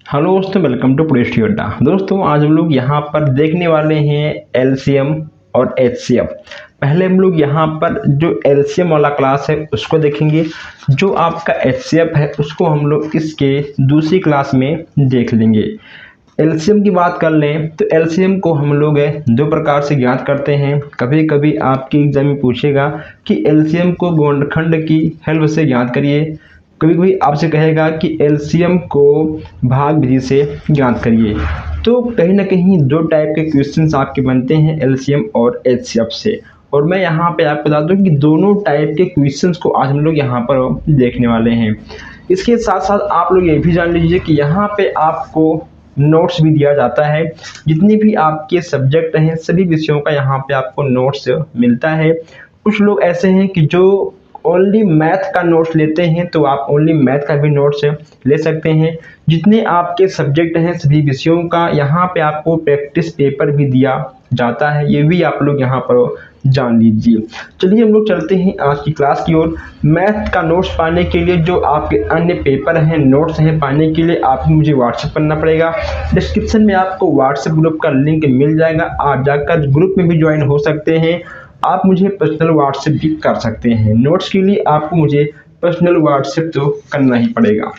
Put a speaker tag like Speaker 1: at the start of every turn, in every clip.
Speaker 1: Hello दोस्तों, welcome to पुरेश अड्डा। दोस्तों आज हम लोग यहाँ पर देखने वाले हैं एलसीएम और एचसीएफ। पहले हम लोग यहाँ पर जो एलसीएम वाला क्लास है उसको देखेंगे, जो आपका एचसीएफ है उसको हम लोग इसके दूसरी क्लास में देख लेंगे। एलसीएम की बात कर लें तो एलसीएम को हम लोग दो प्रकार से ज्ञात करते हैं। कभी कभी आपके एग्जाम में पूछेगा कि एलसीएम को गुणनखंड की हेल्प से ज्ञात करिए, कभी कभी आपसे कहेगा कि एलसीएम को भाग विधि से ज्ञात करिए। तो कहीं ना कहीं दो टाइप के क्वेश्चंस आपके बनते हैं एलसीएम और एचसीएफ से, और मैं यहाँ पे आपको बता दूं कि दोनों टाइप के क्वेश्चंस को आज हम लोग यहाँ पर देखने वाले हैं। इसके साथ साथ आप लोग ये भी जान लीजिए कि यहाँ पे आपको नोट्स भी दिया जाता है। जितने भी आपके सब्जेक्ट हैं सभी विषयों का यहाँ पे आपको नोट्स मिलता है। कुछ लोग ऐसे हैं कि जो ओनली मैथ का नोट्स लेते हैं, तो आप ओनली मैथ का भी नोट्स ले सकते हैं। जितने आपके सब्जेक्ट हैं सभी विषयों का यहाँ पे आपको प्रैक्टिस पेपर भी दिया जाता है, ये भी आप लोग यहाँ पर जान लीजिए। चलिए हम लोग चलते हैं आज की क्लास की ओर। मैथ का नोट्स पाने के लिए जो आपके अन्य पेपर हैं, नोट्स हैं, पाने के लिए आपको मुझे व्हाट्सएप करना पड़ेगा। डिस्क्रिप्शन में आपको व्हाट्सएप ग्रुप का लिंक मिल जाएगा, आप जाकर ग्रुप में भी ज्वाइन हो सकते हैं। आप मुझे पर्सनल व्हाट्सएप भी कर सकते हैं। नोट्स के लिए आपको मुझे पर्सनल व्हाट्सएप तो करना ही पड़ेगा।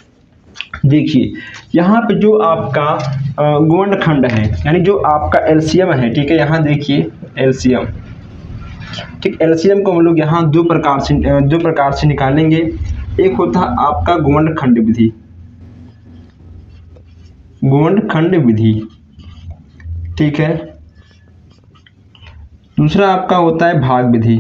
Speaker 1: देखिए यहाँ पे जो आपका गुणनखंड है, यानी जो आपका एलसीएम है, ठीक है, यहाँ देखिए एलसीएम, ठीक, एलसीएम को हम लोग यहाँ दो प्रकार से निकालेंगे। एक होता है आपका गुणनखंड विधि, गुणनखंड विधि, ठीक है। दूसरा आपका होता है भाग विधि।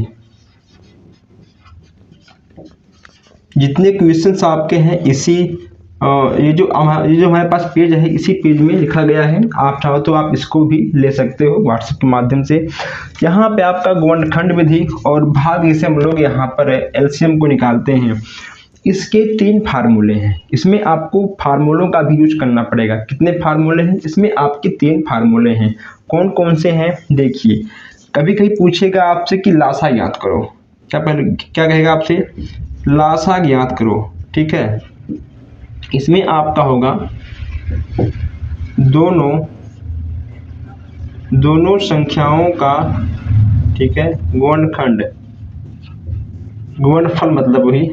Speaker 1: जितने क्वेश्चंस आपके हैं इसी ये जो हमारे पास पेज है इसी पेज में लिखा गया है। आप चाहो तो आप इसको भी ले सकते हो व्हाट्सएप के माध्यम से। यहाँ पे आपका गुणनखंड विधि और भाग विधि से हम लोग यहाँ पर एलसीएम को निकालते हैं। इसके तीन फार्मूले हैं, इसमें आपको फार्मूलों का भी यूज करना पड़ेगा। कितने फार्मूले हैं इसमें? आपके तीन फार्मूले हैं। कौन कौन से हैं देखिए। कभी कभी पूछेगा आपसे कि लासा ज्ञात करो, क्या कहेगा आपसे? लासा ज्ञात करो, ठीक है। इसमें आपका होगा दोनों संख्याओं का, ठीक है, गुणनखंड, गुणनफल मतलब वही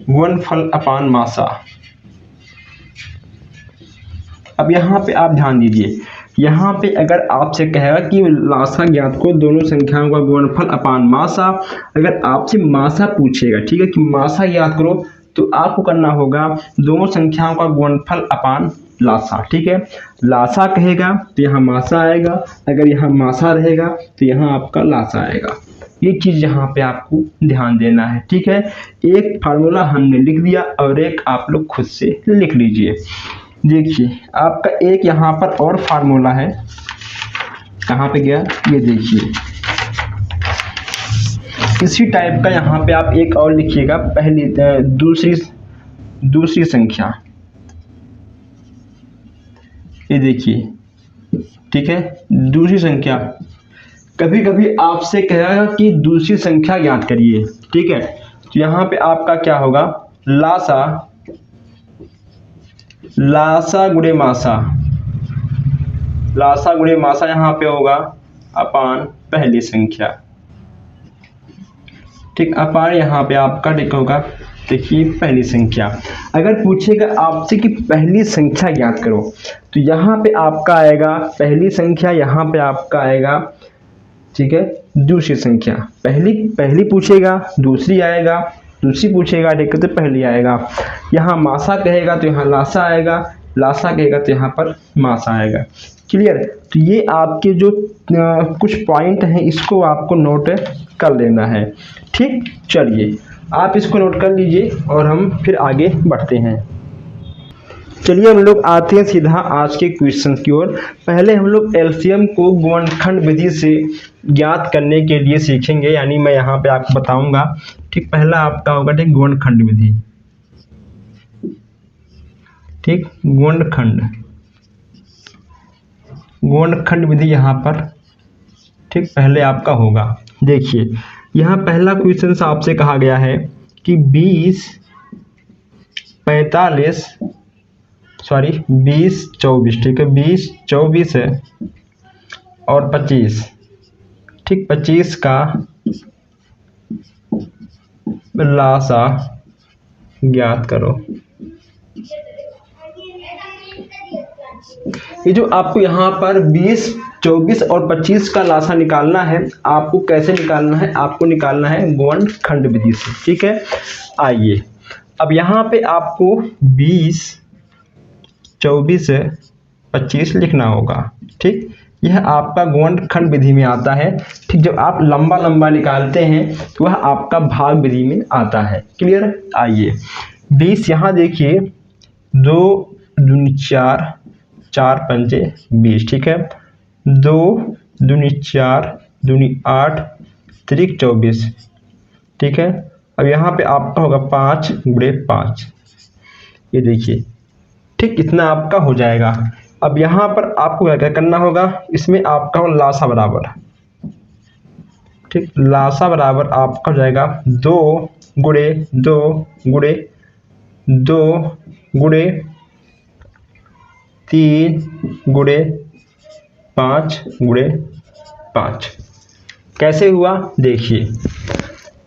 Speaker 1: गुणनफल अपान मासा। अब यहाँ पे आप ध्यान दीजिए, यहाँ पे अगर आपसे कहेगा कि लासा ज्ञात को दोनों संख्याओं का गुणनफल अपान मासा, अगर आपसे मासा पूछेगा, ठीक है, कि मासा ज्ञात करो, तो आपको करना होगा दोनों संख्याओं का गुणनफल अपान लासा, ठीक है। लासा कहेगा तो यहाँ मासा आएगा, अगर यहाँ मासा रहेगा तो यहाँ आपका लासा आएगा। ये चीज़ यहाँ पे आपको ध्यान देना है, ठीक है। एक फार्मूला हमने लिख दिया और एक आप लोग खुद से लिख लीजिए। देखिए आपका एक यहाँ पर और फार्मूला है, कहाँ पे गया ये देखिए। इसी टाइप का यहाँ पे आप एक और लिखिएगा, पहली दूसरी संख्या, ये देखिए, ठीक है, दूसरी संख्या। कभी कभी आपसे कहेगा कि दूसरी संख्या ज्ञात करिए, ठीक है, तो यहाँ पे आपका क्या होगा? लासा गुणे मासा, लासा गुणे मासा यहाँ पे होगा अपान पहली संख्या, ठीक, अपान यहाँ पे आपका ठीक होगा, देखिए पहली संख्या। अगर पूछेगा आपसे कि पहली संख्या ज्ञात करो, तो यहाँ पे आपका आएगा पहली संख्या, यहाँ पे आपका आएगा, ठीक है, दूसरी संख्या। पहली पूछेगा दूसरी आएगा, दूसरी पूछेगा, ठीक है, तो पहली आएगा। यहाँ मासा कहेगा तो यहाँ लासा आएगा, लासा कहेगा तो यहाँ पर मासा आएगा। क्लियर? तो ये आपके जो कुछ पॉइंट हैं इसको आपको नोट कर लेना है, ठीक। चलिए आप इसको नोट कर लीजिए और हम फिर आगे बढ़ते हैं। चलिए हम लोग आते हैं सीधा आज के क्वेश्चन की ओर। पहले हम लोग एलसीएम को गुणनखंड विधि से ज्ञात करने के लिए सीखेंगे, यानी मैं यहाँ पे आपको बताऊंगा, ठीक। पहला आपका होगा, ठीक, गुणनखंड विधि, ठीक, गुणनखंड विधि यहाँ पर, ठीक, पहले आपका होगा। देखिए यहाँ पहला क्वेश्चन आपसे कहा गया है कि 20, 45 सॉरी 20 24, ठीक है 20 24 है और 25, ठीक 25 का लासा ज्ञात करो। ये जो आपको यहाँ पर 20 24 और 25 का लासा निकालना है, आपको कैसे निकालना है, आपको निकालना है गुणनखंड विधि से, ठीक है। आइए अब यहाँ पे आपको 20 24 25 लिखना होगा, ठीक। यह आपका गुणनखंड विधि में आता है, ठीक। जब आप लंबा लंबा निकालते हैं तो वह आपका भाग विधि में आता है। क्लियर। आइए 20 यहाँ देखिए 2 दूनी 4, 4 पंजे 20, ठीक है। 2 दूनी 4 दूनी 8 त्रिक 24, ठीक है। अब यहाँ पे आपका होगा 5 गुणे 5, ये देखिए, ठीक। इतना आपका हो जाएगा। अब यहाँ पर आपको क्या क्या करना होगा, इसमें आपका हो लासा बराबर, ठीक। लासा बराबर आपका हो जाएगा 2 गुणे 2 गुणे 2 गुणे 3 गुणे 5 गुणे 5। कैसे हुआ देखिए,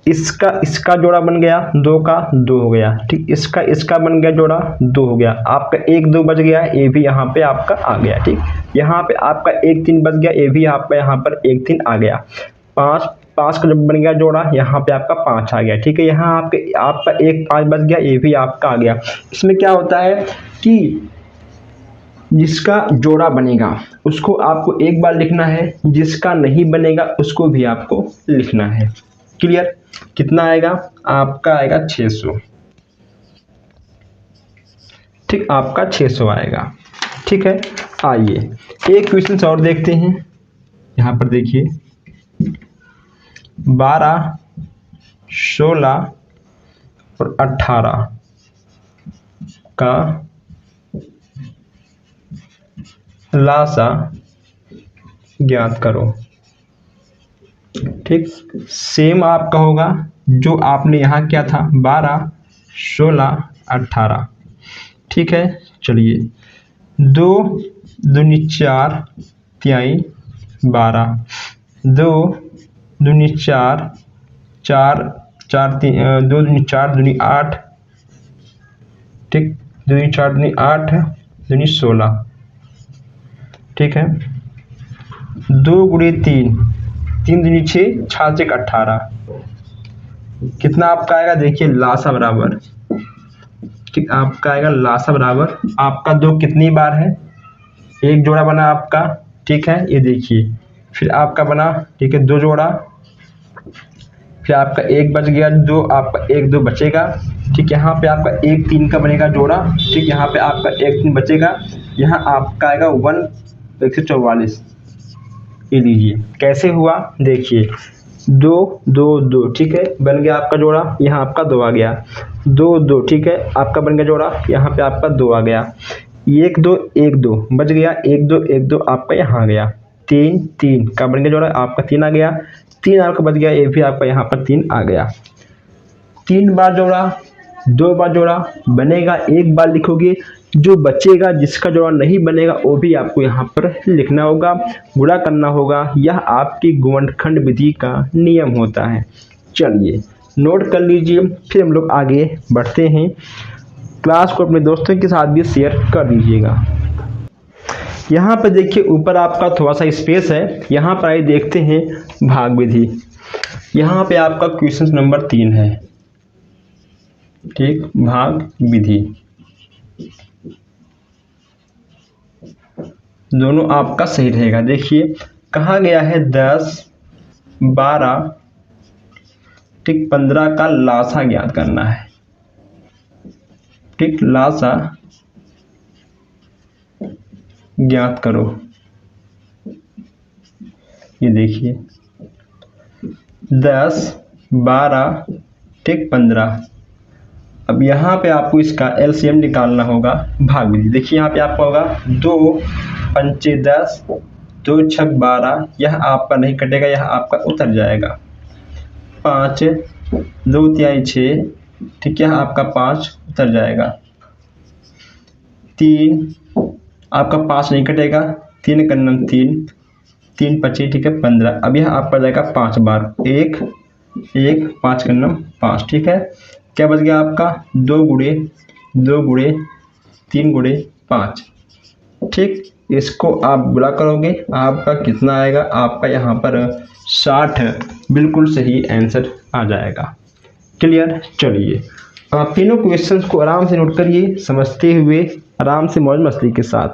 Speaker 1: इसका जोड़ा बन गया 2 का 2 हो गया, ठीक। इसका बन गया जोड़ा 2 हो गया, आपका 1 2 बच गया, ये भी यहाँ पे आपका आ गया, ठीक। यहाँ पे आपका 1 3 बच गया, ये भी आपका यहाँ पर 1 3 आ गया। 5 का जब बन गया जोड़ा, यहाँ पे आपका 5 आ गया, ठीक है। यहाँ आपका 1 5 बच गया, ये भी आपका आ गया। इसमें क्या होता है कि जिसका जोड़ा बनेगा उसको आपको एक बार लिखना है, जिसका नहीं बनेगा उसको भी आपको लिखना है। क्लियर। कितना आएगा, आपका आएगा 600, ठीक। आपका 600 आएगा, ठीक है। आइए एक क्वेश्चन और देखते हैं। यहाँ पर देखिए 12 16 और 18 का लासा ज्ञात करो, ठीक। सेम आपका होगा जो आपने यहाँ क्या था 12 16 18, ठीक है। चलिए 2 दूनी 4 तिहाई 12, 2 दूनी 4 4 4 2 दूनी 4 दूनी 8, ठीक। 2 दूनी 4 दूनी 8 दूनी 16, ठीक है। 2 गुणे 3 3 दूनी 6 6 से 18, कितना आपका आएगा देखिए लासा बराबर, ठीक। आपका आएगा लासा बराबर, आपका 2 कितनी बार है, एक जोड़ा बना आपका, ठीक है। ये देखिए फिर आपका बना, ठीक है 2 जोड़ा, फिर आपका 1 बच गया, 2 आपका 1 2 बचेगा, ठीक। यहाँ पे आपका 1 3 का बनेगा जोड़ा, ठीक। यहाँ पे आपका 1 3 बचेगा, यहाँ आपका आएगा 144। ये लीजिए कैसे हुआ देखिए 2 2 2, ठीक है, बन गया आपका जोड़ा, यहाँ आपका 2 आ गया, 2 2, ठीक है, आपका बन गया जोड़ा, यहाँ पे आपका 2 आ गया, 1 2 1 2 बच गया, 1 2 1 2 आपका यहाँ आ गया, 3 3 का बन गया जोड़ा, आपका 3 आ गया, 3 आपका बच गया, ये भी आपका यहाँ पर 3 आ गया। 3 बार जोड़ा, 2 बार जोड़ा बनेगा, 1 बार लिखोगे, जो बचेगा जिसका जोड़ा नहीं बनेगा वो भी आपको यहाँ पर लिखना होगा, गुणा करना होगा। यह आपकी गुणनखंड विधि का नियम होता है। चलिए नोट कर लीजिए, फिर हम लोग आगे बढ़ते हैं। क्लास को अपने दोस्तों के साथ भी शेयर कर दीजिएगा। यहाँ पर देखिए ऊपर आपका थोड़ा सा स्पेस है, यहाँ पर आइए देखते हैं भाग विधि। यहाँ पे आपका क्वेश्चन नंबर 3 है, ठीक। भाग विधि दोनों आपका सही रहेगा। देखिए कहा गया है 10 12, ठीक 15 का लासा ज्ञात करना है, ठीक। लासा ज्ञात करो। ये देखिए 10 12, ठीक 15। अब यहाँ पे आपको इसका एलसीएम निकालना होगा भाग विधि। देखिए यहाँ पे आपका होगा 2 5 10 2 6 12, यह आपका नहीं कटेगा, यह आपका उतर जाएगा। 5 2 तिहाई 6, ठीक है, आपका 5 उतर जाएगा। 3 आपका 5 नहीं कटेगा, 3 कन्नम 3, 3 25 ठीक है 15। अब यह आपका जाएगा 5 बार, 1 1 5 कन्नम 5 ठीक है। क्या बच गया आपका 2 गुणे 3 गुणे 5 ठीक। इसको आप गुणा करोगे आपका कितना आएगा, आपका यहाँ पर 60 बिल्कुल सही आंसर आ जाएगा। क्लियर। चलिए आप तीनों क्वेश्चंस को आराम से नोट करिए, समझते हुए आराम से मौज मस्ती के साथ।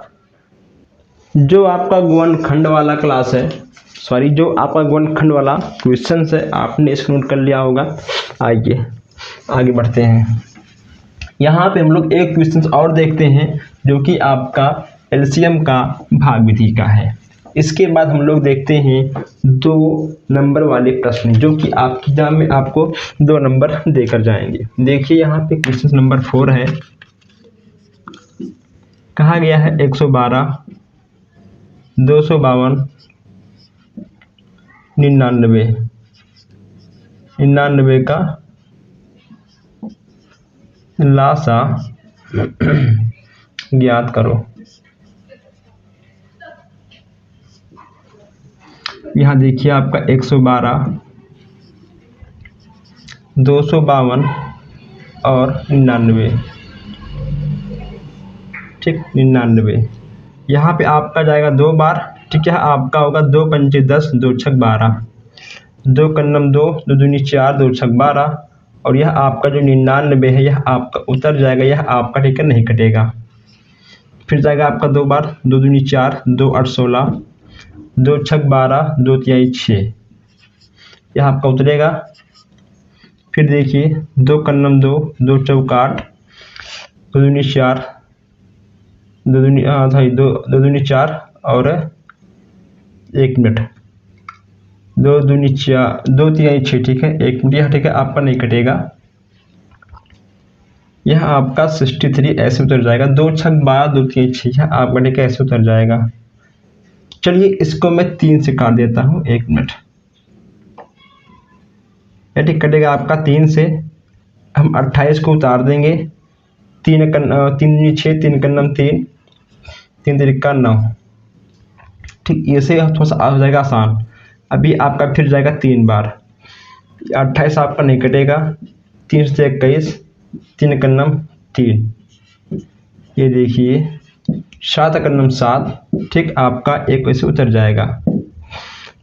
Speaker 1: जो आपका गुणनखंड वाला क्लास है, जो आपका गुणनखंड वाला क्वेश्चन है, आपने इसको नोट कर लिया होगा। आइए आगे बढ़ते हैं। यहाँ पे हम लोग एक क्वेश्चन और देखते हैं जो कि आपका एलसीएम का भाग विधि का है। इसके बाद हम लोग देखते हैं 2 नंबर वाले प्रश्न जो कि आपकी एग्जाम में आपको 2 नंबर देकर जाएंगे। देखिए यहाँ पे क्वेश्चन नंबर 4 है। कहा गया है 112 252 99 का लासा ज्ञात करो। यहाँ देखिए आपका 112 252 और 99 ठीक 99। यहाँ पे आपका जाएगा 2 बार ठीक है। आपका होगा 2 पंचे 10 2 छक 12, 2 कन्नम 2 2 दूनी 4 2 छक 12। और यह आपका जो 99 है यह आपका उतर जाएगा, यह आपका ठीक है नहीं कटेगा। फिर जाएगा आपका 2 बार, 2 दूनी 4 2 8 16, 2 छक 12 2 तिहाई 6, यह आपका उतरेगा। फिर देखिए 2 कन्नम 2 2 चौक 8, 2 दूनी 4 2 दूनी 4 और 1 मिनट, 2 दूनी 4 2 तिहाई 6 ठीक है 1 मिनट, यह ठीक है आपका नहीं कटेगा। यह आपका 63 ऐसे उतर जाएगा। 2 छक 12 2 तिहाई 6 यह आपका ठीक है ऐसे उतर जाएगा। चलिए इसको मैं 3 से काट देता हूँ, 1 मिनट। यह ठीक कटेगा आपका 3 से। हम 28 को उतार देंगे, 3 दूनी 6 3 कन्नम 3 3 तिरिक्का 9 ठीक। ऐसे थोड़ा सा हो जाएगा आसान। अभी आपका फिर जाएगा 3 बार, 28 आपका नहीं कटेगा, 3 से 21 3 कन्नम 3, ये देखिए 7 कन्नम 7 ठीक आपका 1 वैसे उतर जाएगा।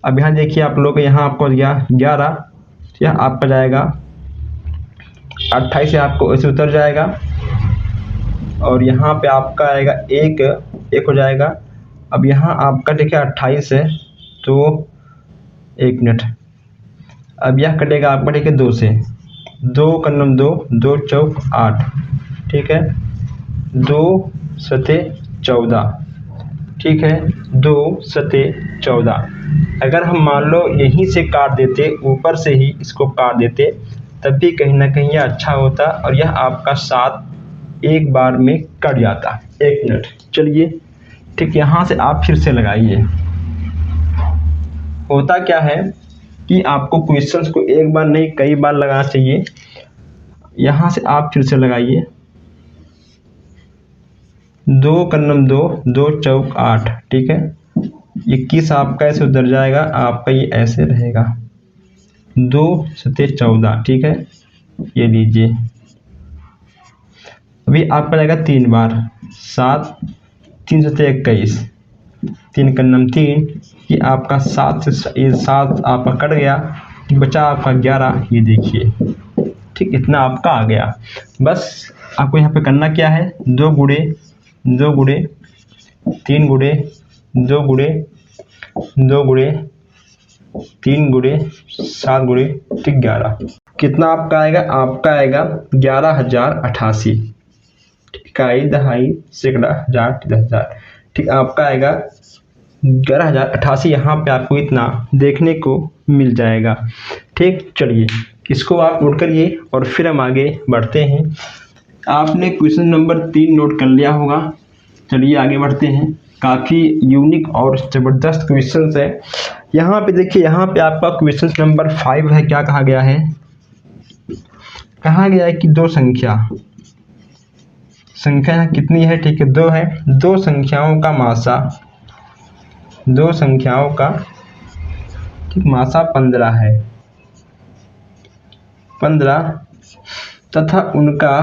Speaker 1: अब यहाँ देखिए आप लोग यहाँ आपको दिया 11, यह आपका जाएगा 28 से आपको वैसे उतर जाएगा। और यहाँ पे आपका आएगा 1 हो जाएगा। अब यहाँ आपका ठीक है 28 है तो 1 मिनट। अब यह कटेगा आपका ठीक है 2 से, 2 कन्नम 2 2 चौक 8 ठीक है, 2 सते 14 ठीक है, 2 सते 14। अगर हम मान लो यहीं से काट देते, ऊपर से ही इसको काट देते, तब भी कहीं ना कहीं यह अच्छा होता और यह आपका 7 एक बार में कट जाता। 1 मिनट। चलिए ठीक, यहाँ से आप फिर से लगाइए। होता क्या है कि आपको क्वेश्चंस को एक बार नहीं कई बार लगाना चाहिए। यहाँ से आप फिर से लगाइए, 2 कन्नम 2 2 चौक 8 ठीक है, 21 आपका ऐसे उधर जाएगा, आपका ये ऐसे रहेगा, 2 सते 14 ठीक है, ये लीजिए। अभी आपका जाएगा 3 बार, 7 3 सते 21, 3 कन्नम 3, ये आपका 7 से ये 7 आपका कट गया, बचा आपका 11, ये देखिए ठीक, इतना आपका आ गया। बस आपको यहाँ पे करना क्या है, 2 गुणे 2 गुणे 3 गुणे 2 गुणे 2 गुणे 3 गुणे 7 गुणे ठीक 11। कितना आपका आएगा, आपका आएगा 11,088 इकाई दहाई सैकड़ा हजार 10,000 ठीक, आपका आएगा 11,088। यहाँ पे आपको इतना देखने को मिल जाएगा ठीक। चलिए इसको आप नोट करिए और फिर हम आगे बढ़ते हैं। आपने क्वेश्चन नंबर 3 नोट कर लिया होगा। चलिए आगे बढ़ते हैं। काफ़ी यूनिक और ज़बरदस्त क्वेश्चन है। यहाँ पे देखिए, यहाँ पे आपका क्वेश्चन नंबर 5 है। क्या कहा गया है, कहा गया है कि दो संख्या संख्या यहाँ कितनी है, ठीक है 2 है। दो संख्याओं का मासा, दो संख्याओं का ठीक मासा 15 है, 15 तथा उनका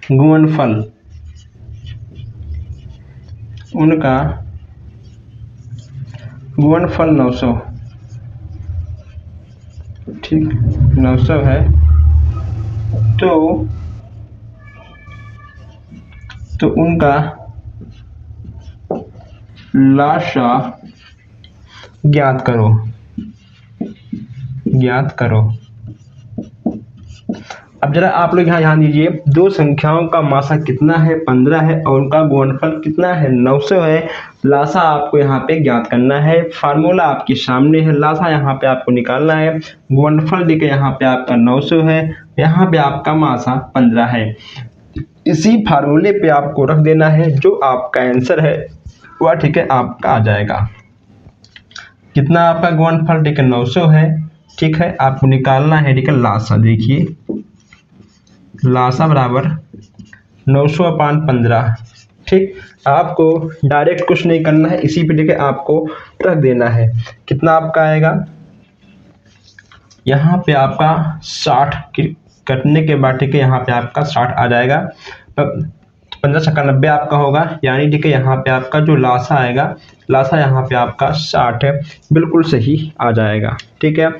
Speaker 1: गुणनफल, उनका गुणनफल 900, ठीक 900 है। तो उनका लाशा ज्ञात करो, ज्ञात करो। अब जरा आप लोग यहाँ ध्यान दीजिए, दो संख्याओं का मासा कितना है 15 है और उनका गुणनफल कितना है 900 है। लासा आपको यहाँ पे ज्ञात करना है। फार्मूला आपके सामने है, लासा यहाँ पे आपको निकालना है। गुणनफल देखिए यहाँ पे आपका 900 है, यहाँ पे आपका मासा 15 है। इसी फार्मूले पे आपको रख देना है, जो आपका आंसर है वह ठीक है आपका आ जाएगा। कितना आपका गुणनफल ठीक है 900 है, ठीक है आपको निकालना है ठीक है लासा। देखिए लासा बराबर 900/15, ठीक। आपको डायरेक्ट कुछ नहीं करना है, इसी पे ठीक है आपको रख देना है। कितना आपका आएगा, यहाँ पे आपका 60 कटने के बाद ठीक है यहाँ पे आपका 60 आ जाएगा। 15 × 90 आपका होगा, यानी ठीक है यहाँ पे आपका जो लासा आएगा, लासा यहाँ पे आपका 60 है, बिल्कुल सही आ जाएगा। ठीक है,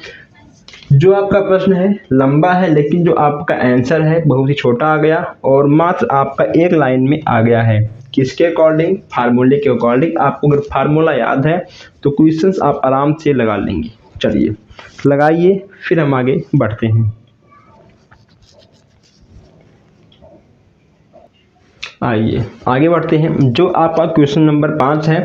Speaker 1: जो आपका प्रश्न है लंबा है, लेकिन जो आपका आंसर है बहुत ही छोटा आ गया और मात्र आपका एक लाइन में आ गया है। किसके अकॉर्डिंग, फार्मूले के अकॉर्डिंग। आपको अगर फार्मूला याद है तो क्वेश्चंस आप आराम से लगा लेंगे। चलिए लगाइए, फिर हम आगे बढ़ते हैं। आइए आगे बढ़ते हैं। जो आपका क्वेश्चन नंबर 5 है,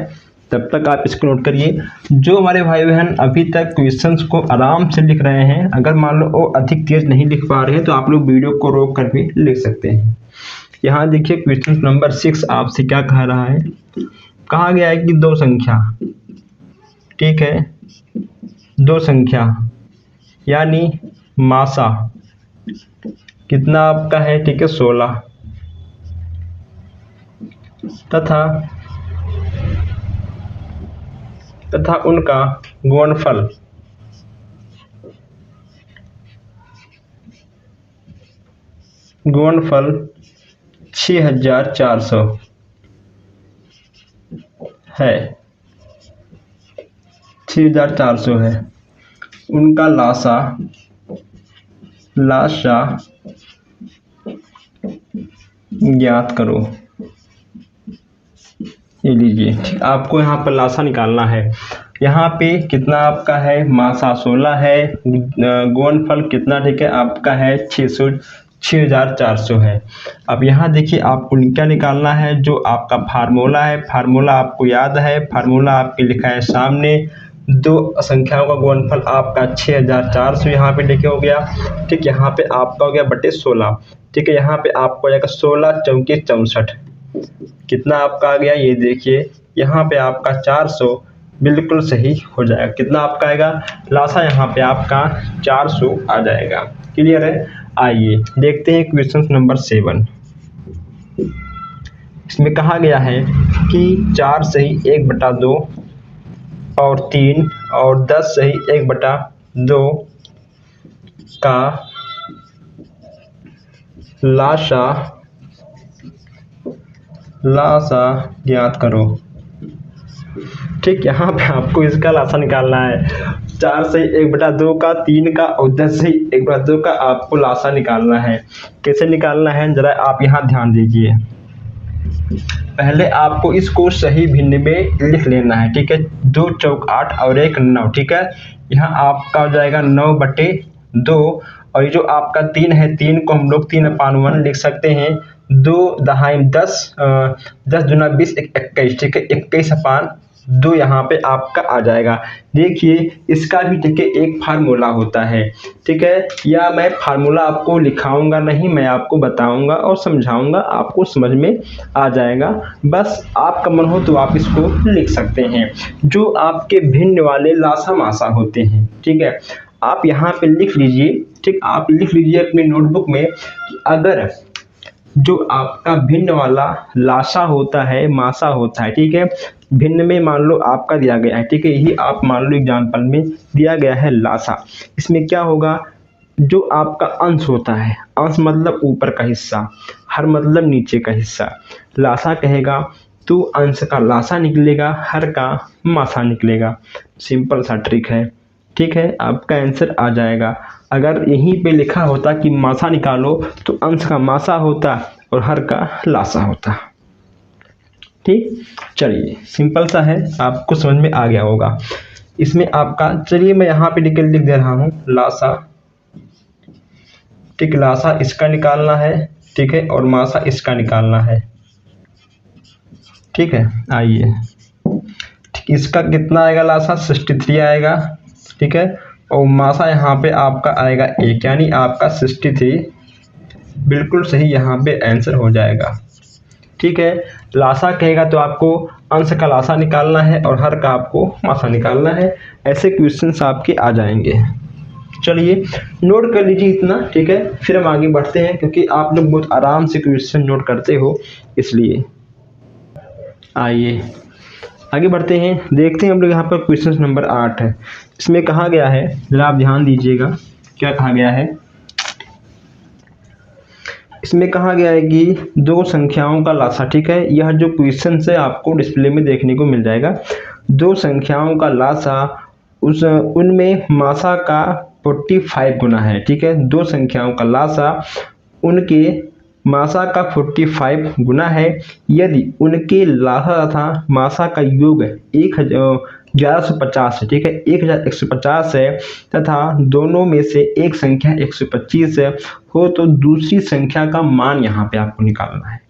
Speaker 1: तब तक आप इसको नोट करिए। जो हमारे भाई बहन अभी तक क्वेश्चंस को आराम से लिख रहे हैं, अगर मान लो वो अधिक तेज नहीं लिख पा रहे हैं तो आप लोग वीडियो को रोक कर भी लिख सकते हैं। यहाँ देखिए क्वेश्चन नंबर 6 आपसे क्या कह रहा है। कहा गया है कि दो संख्या, ठीक है दो संख्या यानी मासा कितना आपका है, ठीक है 16 तथा उनका गुणनफल गुणनफल 6400 है, 6400 है। उनका लासा ज्ञात करो। ये लीजिए, ठीक आपको यहाँ पर लासा निकालना है। यहाँ पे कितना आपका है, मासा 16 है, गुणनफल कितना ठीक है आपका है 6400 है। अब यहाँ देखिए आपको क्या निकालना है, जो आपका फार्मूला है, फार्मूला आपको याद है, फार्मूला आपके लिखा है सामने। दो संख्याओं का गुणनफल आपका 6400 यहाँ पे लिखे हो गया, ठीक। यहाँ पे आपका हो गया बटे 16, ठीक है। यहाँ पे आपको जाएगा 16 चौके 64, कितना आपका आ गया ये देखिए, यहाँ पे आपका 400 बिल्कुल सही हो जाएगा। कितना आपका आएगा लासा, यहाँ पे आपका 400 आ जाएगा। क्लियर है। आइए देखते हैं क्वेश्चन नंबर 7। इसमें कहा गया है कि 4 सही 1/2 और 3 और 10 सही 1/2 का लासा ज्ञात करो। ठीक, यहाँ पे आपको इसका लासा निकालना है। 4 से 1/2 का, 3 का और 10 से 1/2 का आपको लासा निकालना है। कैसे निकालना है जरा आप यहाँ ध्यान दीजिए। पहले आपको इसको सही भिन्न में लिख लेना है, ठीक है। 2 चौक 8 और 1 9, ठीक है। यहाँ आपका हो जाएगा 9/2 और ये जो आपका 3 है, 3 को हम लोग 3/1 लिख सकते हैं। 2 दहाई 10, 10 दूना 20, 21, ठीक है। 21/2 यहाँ पे आपका आ जाएगा। देखिए इसका भी ठीक है एक फार्मूला होता है, ठीक है। या मैं फार्मूला आपको लिखाऊंगा नहीं, मैं आपको बताऊंगा और समझाऊंगा, आपको समझ में आ जाएगा। बस आपका मन हो तो आप इसको लिख सकते हैं। जो आपके भिन्न वाले लासा मासा होते हैं, ठीक है। आप यहाँ पे लिख लीजिए, ठीक, आप लिख लीजिए अपनी नोटबुक में कि अगर जो आपका भिन्न वाला लासा होता है, मासा होता है, ठीक है, भिन्न में मान लो आपका दिया गया है, ठीक है, यही आप मान लो एग्जाम्पल में दिया गया है लासा। इसमें क्या होगा, जो आपका अंश होता है, अंश मतलब ऊपर का हिस्सा, हर मतलब नीचे का हिस्सा, लासा कहेगा तो अंश का लासा निकलेगा, हर का मासा निकलेगा। सिंपल सा ट्रिक है, ठीक है, आपका आंसर आ जाएगा। अगर यहीं पे लिखा होता कि मासा निकालो तो अंश का मासा होता और हर का लासा होता। ठीक, चलिए सिंपल सा है, आपको समझ में आ गया होगा। इसमें आपका, चलिए मैं यहाँ पे लिख दे रहा हूँ लासा, ठीक, लासा इसका निकालना है, ठीक है, और मासा इसका निकालना है, ठीक है। आइए, ठीक, इसका कितना आएगा, लासा 63 आएगा, ठीक है, और मासा यहाँ पे आपका आएगा 1, यानी आपका 63 बिल्कुल सही यहाँ पे आंसर हो जाएगा। ठीक है, लासा कहेगा तो आपको अंश का लासा निकालना है और हर का आपको मासा निकालना है। ऐसे क्वेश्चंस आपके आ जाएंगे। चलिए नोट कर लीजिए इतना, ठीक है, फिर हम आगे बढ़ते हैं, क्योंकि आप लोग बहुत आराम से क्वेश्चन नोट करते हो, इसलिए। आइए आगे बढ़ते हैं, देखते हैं हम लोग यहाँ पर क्वेश्चन नंबर 8 है। इसमें कहा गया है, जरा आप ध्यान दीजिएगा क्या कहा गया है। इसमें कहा गया है कि दो संख्याओं का लासा, ठीक है, यह जो क्वेश्चन है आपको डिस्प्ले में देखने को मिल जाएगा। दो संख्याओं का लासा उनमें मासा का 45 गुना है, ठीक है, दो संख्याओं का लासा उनके मासा का 45 गुना है यदि उनके लासा तथा मासा का योग 1150 है, ठीक है, 1150 है तथा दोनों में से एक संख्या 125 हो तो दूसरी संख्या का मान यहाँ पे आपको निकालना है।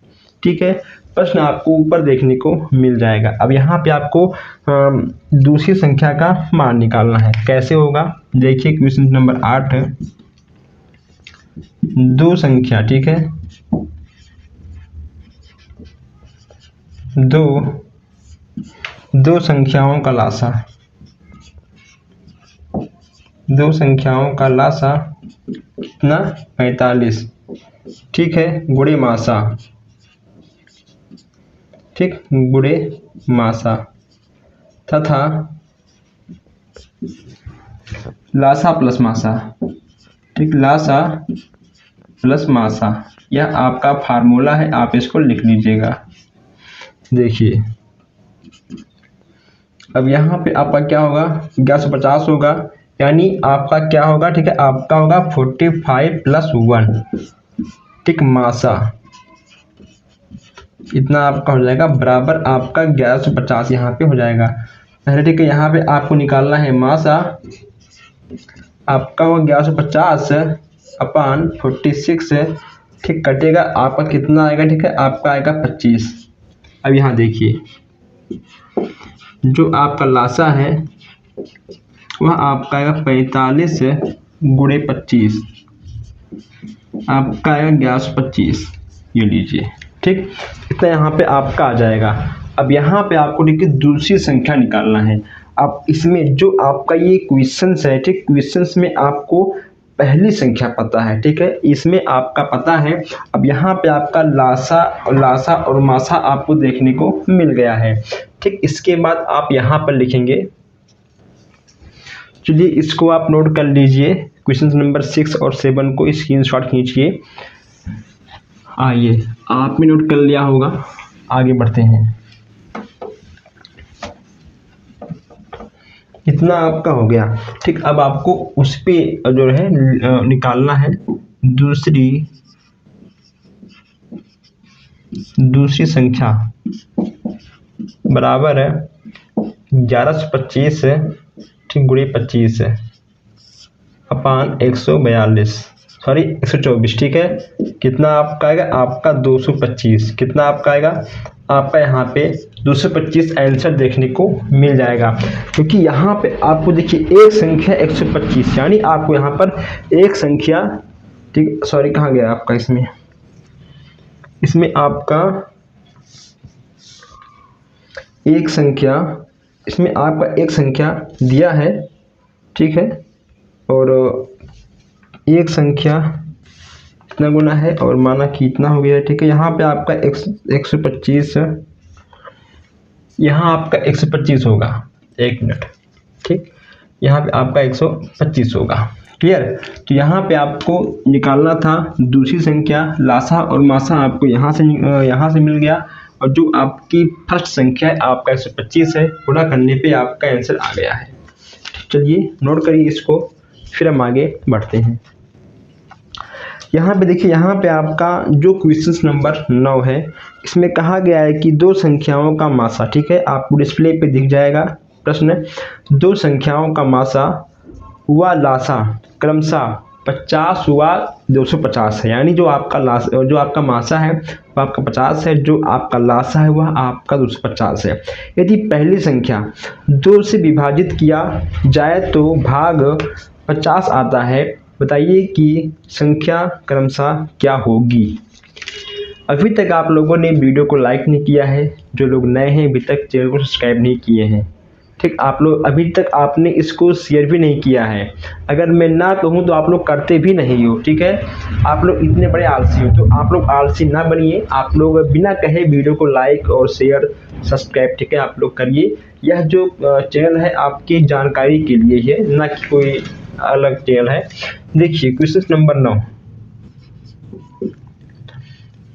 Speaker 1: ठीक है, प्रश्न आपको ऊपर देखने को मिल जाएगा। अब यहाँ पे आपको दूसरी संख्या का मान निकालना है। कैसे होगा, देखिए क्वेश्चन नंबर 8 है। दो संख्या, ठीक है, दो संख्याओं का लासा, दो संख्याओं का लासा कितना 45, ठीक है, गुणे मासा, ठीक, गुणे मासा तथा लासा प्लस मासा, ठीक, लासा प्लस मासा, यह आपका फार्मूला है, आप इसको लिख लीजिएगा। देखिए अब यहाँ पे आपका क्या होगा, 1150 होगा, यानी आपका क्या होगा, ठीक है, आपका होगा 45 प्लस 1, ठीक, मासा, इतना आपका हो जाएगा बराबर आपका 1150 यहाँ पे हो जाएगा। पहले ठीक है, यहाँ पे आपको निकालना है मासा, आपका होगा 1150 अपान 46, ठीक, कटेगा आपका कितना आएगा, ठीक है, आपका आएगा 25। अब यहाँ देखिए जो आपका लासा है वह आपका आएगा 45 गुणे 25, आपका आएगा 1125, ये लीजिए, ठीक, इतना यहाँ पे आपका आ जाएगा। अब यहाँ पे आपको ठीक है दूसरी संख्या निकालना है। अब इसमें जो आपका ये क्वेश्चंस है, ठीक, क्वेश्चंस में आपको पहली संख्या पता है, ठीक है, इसमें आपका पता है। अब यहाँ पे आपका लासा और मासा आपको देखने को मिल गया है, ठीक, इसके बाद आप यहाँ पर लिखेंगे, चलिए इसको आप नोट कर लीजिए, क्वेश्चन नंबर 6 और 7 को स्क्रीनशॉट खींचिए। आइए आपने नोट कर लिया होगा, आगे बढ़ते हैं। इतना आपका हो गया, ठीक, अब आपको उस पे जो है निकालना है दूसरी संख्या बराबर है 1125, ठीक, गुणे 25 अपान 124, ठीक है, कितना आपका आएगा, आपका 225, कितना आपका आएगा, आपका यहाँ पे 225 आंसर देखने को मिल जाएगा। क्योंकि यहाँ पे आपको देखिए एक संख्या 125, यानी आपको यहाँ पर एक संख्या, ठीक, सॉरी कहाँ गया आपका, इसमें आपका एक संख्या दिया है, ठीक है, और एक संख्या कितना गुना है और माना कि इतना हो गया है। ठीक है, यहाँ पे आपका 125, यहाँ आपका 125 होगा। 1 मिनट, ठीक, यहाँ पे आपका 125 होगा। क्लियर। तो यहाँ पे आपको निकालना था दूसरी संख्या, लासा और मासा आपको यहाँ से मिल गया, और जो आपकी फर्स्ट संख्या है आपका 125 है, गुणा करने पे आपका आंसर आ गया है। चलिए नोट करिए इसको, फिर हम आगे बढ़ते हैं। यहाँ पे देखिए, यहाँ पे आपका जो क्वेश्चन नंबर 9 है, इसमें कहा गया है कि दो संख्याओं का मासा, ठीक है, आपको डिस्प्ले पे दिख जाएगा प्रश्न, दो संख्याओं का मासा व लासा क्रमशः 50 व 250 है। यानी जो आपका मासा है वो आपका 50 है, जो आपका लासा है वह आपका 250 है। यदि पहली संख्या 2 से विभाजित किया जाए तो भाग 50 आता है, बताइए कि संख्या क्रमशः क्या होगी। अभी तक आप लोगों ने वीडियो को लाइक नहीं किया है, जो लोग नए हैं अभी तक चैनल को सब्सक्राइब नहीं किए हैं, ठीक, आप लोग अभी तक आपने इसको शेयर भी नहीं किया है। अगर मैं ना कहूँ तो आप लोग करते भी नहीं हो, ठीक है, आप लोग इतने बड़े आलसी हो, तो आप लोग आलसी ना बनिए, आप लोग बिना कहे वीडियो को लाइक और शेयर सब्सक्राइब, ठीक है, आप लोग करिए। यह जो चैनल है आपकी जानकारी के लिए है, ना कि कोई अलग चैनल है। देखिए क्वेश्चन नंबर 9,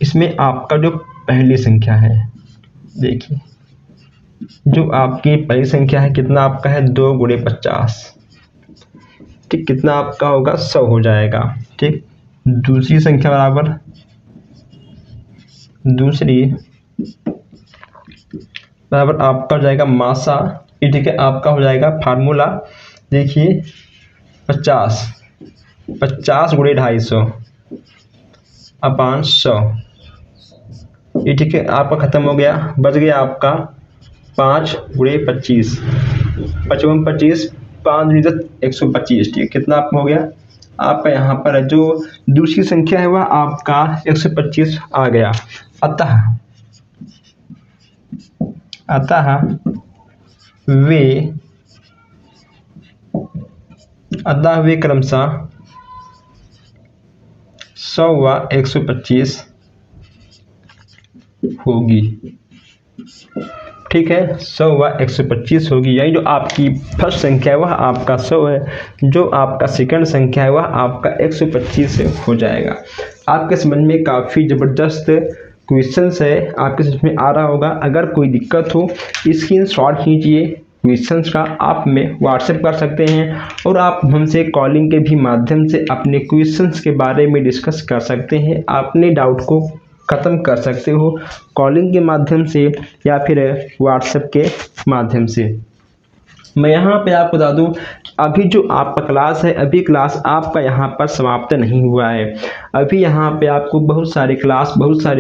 Speaker 1: इसमें आपका जो पहली संख्या है, देखिए जो आपकी पहली संख्या है कितना आपका है, 2 × 50, ठीक, कितना आपका होगा, 100 हो जाएगा। ठीक, दूसरी संख्या बराबर आपका हो जाएगा मासा, ठीक है, आपका हो जाएगा फार्मूला, देखिए 50 × 250 अपॉन 100, ये ठीक है, आपका खत्म हो गया, बच गया आपका 5 × 25, 55 25, 5 × 125, ठीक, कितना आपका हो गया, आपका यहाँ पर जो दूसरी संख्या है वह आपका 125 आ गया। अतः वे क्रमशः 100 व 125 होगी। ठीक है, 100 व 125 होगी, यानी जो आपकी फर्स्ट संख्या है वह आपका 100 है, जो आपका सेकंड संख्या है वह आपका 125 हो जाएगा। आपके समझ में काफ़ी ज़बरदस्त क्वेश्चंस है, आपके समझ में आ रहा होगा। अगर कोई दिक्कत हो स्क्रीनशॉट खींचिए क्वेश्चंस का, आप में व्हाट्सएप कर सकते हैं, और आप हमसे कॉलिंग के भी माध्यम से अपने क्वेश्चंस के बारे में डिस्कस कर सकते हैं, अपने डाउट को ख़त्म कर सकते हो कॉलिंग के माध्यम से या फिर व्हाट्सएप के माध्यम से। मैं यहाँ पे आपको बता दूँ, अभी जो आपका क्लास है, अभी क्लास आपका यहाँ पर समाप्त नहीं हुआ है, अभी यहाँ पे आपको बहुत सारे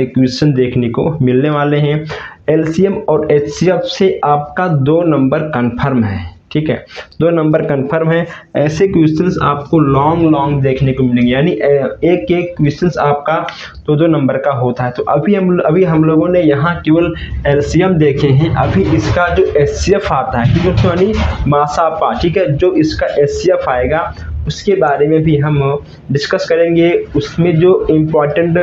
Speaker 1: क्वेश्चन देखने को मिलने वाले हैं। एलसीएम और एचसीएफ से आपका 2 नंबर कन्फर्म है, ठीक है, 2 नंबर कन्फर्म है। ऐसे क्वेश्चंस आपको लॉन्ग देखने को मिलेंगे, यानी एक क्वेश्चंस आपका 2 नंबर का होता है। तो अभी हम लोगों ने यहाँ केवल एलसीएम देखे हैं, अभी इसका जो एचसीएफ आता है, ठीक है, यानी मासापा, ठीक है, जो इसका एचसीएफ आएगा उसके बारे में भी हम डिस्कस करेंगे। उसमें जो इम्पॉर्टेंट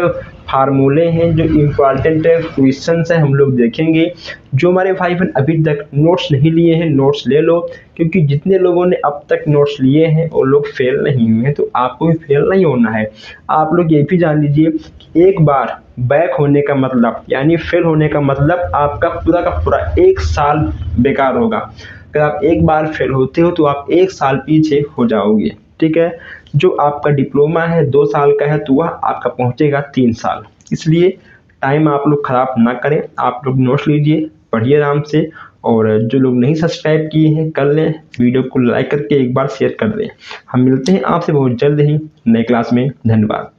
Speaker 1: फार्मूले हैं, जो इम्पॉर्टेंट क्वेश्चंस हैं, हम लोग देखेंगे। जो हमारे भाई बहन अभी तक नोट्स नहीं लिए हैं, नोट्स ले लो, क्योंकि जितने लोगों ने अब तक नोट्स लिए हैं वो लोग फेल नहीं हुए हैं, तो आपको भी फेल नहीं होना है। आप लोग ये भी जान लीजिए कि एक बार बैक होने का मतलब, यानी फेल होने का मतलब आपका पूरा का पूरा 1 साल बेकार होगा। अगर आप एक बार फेल होते हो तो आप 1 साल पीछे हो जाओगे, ठीक है। जो आपका डिप्लोमा है 2 साल का है, तो वह आपका पहुंचेगा 3 साल। इसलिए टाइम आप लोग ख़राब ना करें, आप लोग नोट्स लीजिए, पढ़िए आराम से, और जो लोग नहीं सब्सक्राइब किए हैं कर लें, वीडियो को लाइक करके एक बार शेयर कर दें। हम मिलते हैं आपसे बहुत जल्द ही नए क्लास में। धन्यवाद।